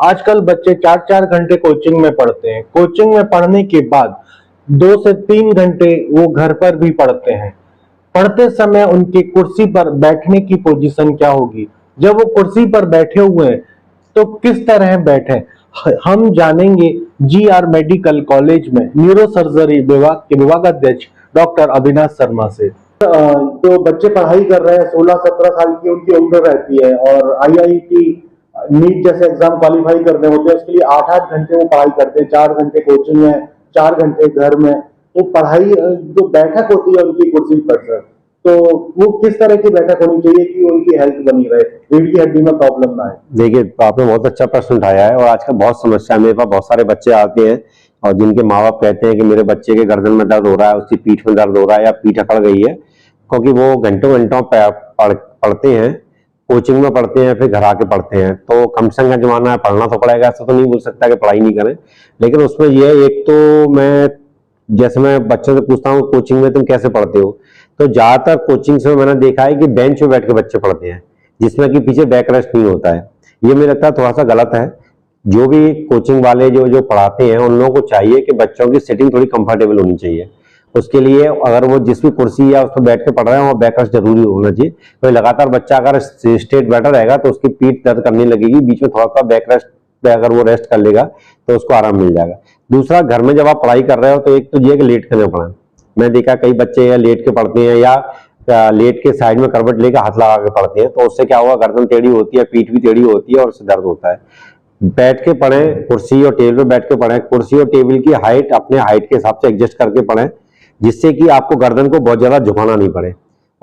आजकल बच्चे 4-4 घंटे कोचिंग में पढ़ते हैं। कोचिंग में पढ़ने के बाद 2 से 3 घंटे वो घर पर भी पढ़ते हैं। पढ़ते समय उनकी कुर्सी पर बैठने की पोजीशन क्या होगी? जब वो कुर्सी पर बैठे हुए हैं तो किस तरह बैठे? हम जानेंगे जीआर मेडिकल कॉलेज में न्यूरो सर्जरी विभाग के विभागाध्यक्ष डॉक्टर अविनाश शर्मा से। जो बच्चे पढ़ाई कर रहे हैं 16-17 साल की उनकी उम्र रहती है और आईआईटी नीट जैसे एग्जाम क्वालिफाई करने होते हैं, उसके लिए 8-8 घंटे वो पढ़ाई करते हैं। 4 घंटे कोचिंग में, 4 घंटे घर में। तो पढ़ाई जो बैठक होती है उनकी कुर्सी पर सर, तो वो किस तरह की बैठक होनी चाहिए कि उनकी हेल्थ बनी रहे, रीढ़ की हड्डी में प्रॉब्लम ना आए? देखिए, आपने बहुत अच्छा प्रश्न उठाया है और आजकल बहुत समस्या है। मेरे पास बहुत सारे बच्चे आते हैं और जिनके माँ बाप कहते हैं कि मेरे बच्चे के गर्दन में दर्द हो रहा है, उसकी पीठ में दर्द हो रहा है या पीठ अकड़ गई है, क्योंकि वो घंटों घंटों पढ़ते हैं, कोचिंग में पढ़ते हैं, फिर घर आके पढ़ते हैं। तो कम से कम जमाना है, पढ़ना तो पड़ेगा, ऐसा तो नहीं बोल सकता कि पढ़ाई नहीं करें। लेकिन उसमें यह एक तो मैं बच्चों से पूछता हूँ कोचिंग में तुम कैसे पढ़ते हो, तो ज्यादातर कोचिंग में मैंने देखा है कि बेंच पे बैठ के बच्चे पढ़ते हैं, जिसमें कि पीछे बैक रेस्ट नहीं होता है। ये मुझे लगता है थोड़ा सा गलत है। जो भी कोचिंग वाले जो पढ़ाते हैं उन लोगों को चाहिए कि बच्चों की सिटिंग थोड़ी कंफर्टेबल होनी चाहिए। उसके लिए अगर वो जिस भी कुर्सी या उस पर बैठ के पढ़ रहे हैं वो बैक रेस्ट जरूरी होना चाहिए। तो लगातार बच्चा अगर स्ट्रेट बैठा रहेगा तो उसकी पीठ दर्द करने लगेगी, बीच में थोड़ा सा बैक रेस्ट पे अगर वो रेस्ट कर लेगा तो उसको आराम मिल जाएगा। दूसरा, घर में जब आप पढ़ाई कर रहे हो तो एक तो ये कि लेट कर पढ़ें। मैं देखा कई बच्चे या लेट के पढ़ते हैं या लेट के साइड में करवट लेकर हाथ लगा के पढ़ते हैं, तो उससे क्या हुआ, गर्दन टेढ़ी होती है, पीठ भी टेढ़ी होती है और उससे दर्द होता है। बैठ के पढ़ें, कुर्सी और टेबल पे बैठ के पढ़ें। कुर्सी और टेबल की हाइट अपने हाइट के हिसाब से एडजस्ट करके पढ़ें, जिससे कि आपको गर्दन को बहुत ज्यादा झुकाना नहीं पड़े।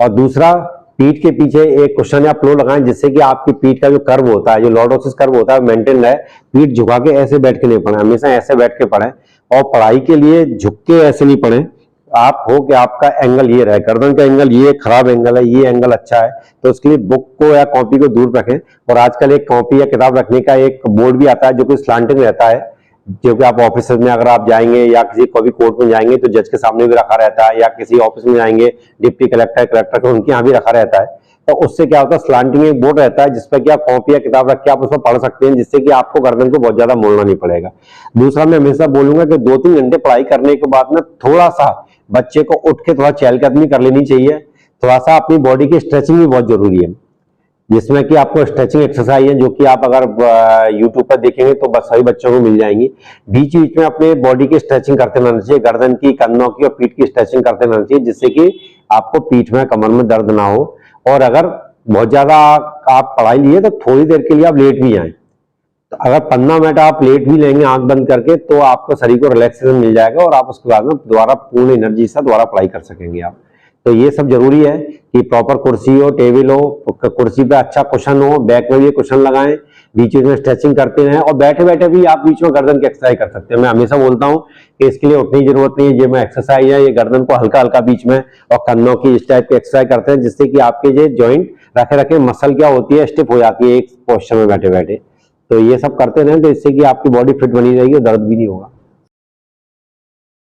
और दूसरा, पीठ के पीछे एक कुशन या प्लो लगाएं, जिससे कि आपकी पीठ का जो कर्व होता है, जो लॉर्डोसिस कर्व होता है, मेंटेन रहे। पीठ झुका के ऐसे बैठ के नहीं पढ़ें, हमेशा ऐसे बैठ के पढ़ें। और पढ़ाई के लिए झुक के ऐसे नहीं पढ़ें, आप हो कि आपका एंगल ये रहे, गर्दन का एंगल ये खराब एंगल है, ये एंगल अच्छा है, तो उसके लिए बुक को या कॉपी को दूर रखें। और आजकल एक कॉपी या किताब रखने का एक बोर्ड भी आता है जो कि स्लांटिंग रहता है, जो कि आप ऑफिस में अगर आप जाएंगे या किसी कभी कोर्ट में जाएंगे तो जज के सामने भी रखा रहता है, या किसी ऑफिस में जाएंगे डिप्टी कलेक्टर को उनके यहाँ भी रखा रहता है। तो उससे क्या होता है, स्लांटिंग एक बोर्ड रहता है जिसपे कि आप कॉपी या किताब रख के आप उसमें पढ़ सकते हैं, जिससे कि आपको गर्दन को बहुत ज्यादा मोड़ना नहीं पड़ेगा। दूसरा, मैं हमेशा बोलूंगा कि 2-3 घंटे पढ़ाई करने के बाद में थोड़ा सा बच्चे को उठ के थोड़ा चहलकदमी कर लेनी चाहिए। थोड़ा सा अपनी बॉडी की स्ट्रेचिंग भी बहुत जरूरी है, जिसमें कि आपको स्ट्रेचिंग एक्सरसाइज है जो कि आप अगर यूट्यूब पर देखेंगे तो बस सभी बच्चों को मिल जाएंगी। बीच बीच में अपने बॉडी की स्ट्रेचिंग करते रहना चाहिए, गर्दन की, कंधों की और पीठ की स्ट्रेचिंग करते रहना चाहिए, जिससे कि आपको पीठ में, कमर में दर्द ना हो। और अगर बहुत ज्यादा आप पढ़ाई लिए तो थोड़ी देर के लिए आप लेट भी जाएं, तो अगर 15 मिनट आप लेट भी लेंगे आंख बंद करके तो आपको शरीर को रिलैक्सेशन मिल जाएगा और आप उसके बाद में दोबारा पूर्ण एनर्जी से दोबारा पढ़ाई कर सकेंगे आप। तो ये सब जरूरी है कि प्रॉपर कुर्सी हो, टेबल हो, कुर्सी पे अच्छा कुशन हो, बैक में भी कुशन लगाएं, बीच में स्ट्रेचिंग करते रहें। और बैठे बैठे भी आप बीच में गर्दन की एक्सरसाइज कर सकते हैं। मैं हमेशा बोलता हूं कि इसके लिए उठने की जरूरत नहीं है, ये मैं एक्सरसाइज है, ये गर्दन को हल्का हल्का बीच में और कंधों की इस टाइप की एक्सरसाइज करते हैं, जिससे कि आपके जो ज्वाइंट रखे रखे मसल क्या होती है, स्टिफ हो जाती है एक पोस्चर में बैठे बैठे। तो ये सब करते रहें तो इससे कि आपकी बॉडी फिट बनी रहेगी और दर्द भी नहीं होगा।